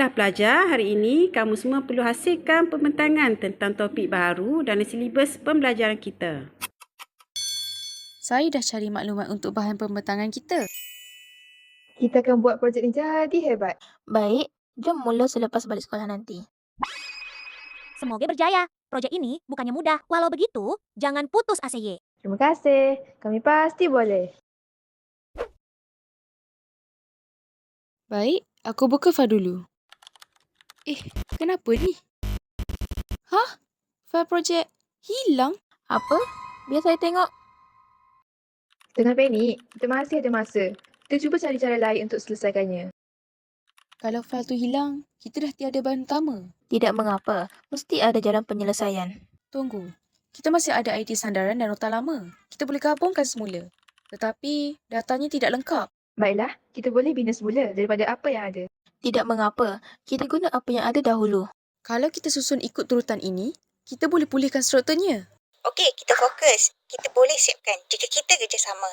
Baiklah pelajar, hari ini kamu semua perlu hasilkan pembentangan tentang topik baru dalam silibus pembelajaran kita. Saya dah cari maklumat untuk bahan pembentangan kita. Kita akan buat projek ni jadi hebat. Baik, jom mula selepas balik sekolah nanti. Semoga berjaya. Projek ini bukannya mudah. Walau begitu, jangan putus asa ye. Terima kasih. Kami pasti boleh. Baik, aku buka file dulu. Kenapa ni? File projek hilang? Apa? Biar saya tengok. Jangan panik. Kita masih ada masa. Kita cuba cari cara lain untuk selesaikannya. Kalau file tu hilang, kita dah tiada bahan utama. Tidak mengapa, mesti ada jalan penyelesaian. Tunggu, kita masih ada ID sandaran dan nota lama. Kita boleh gabungkan semula. Tetapi, datanya tidak lengkap. Baiklah, kita boleh bina semula daripada apa yang ada. Tidak mengapa, kita guna apa yang ada dahulu. Kalau kita susun ikut turutan ini, kita boleh pulihkan strukturnya. Okey, kita fokus. Kita boleh siapkan jika kita kerjasama.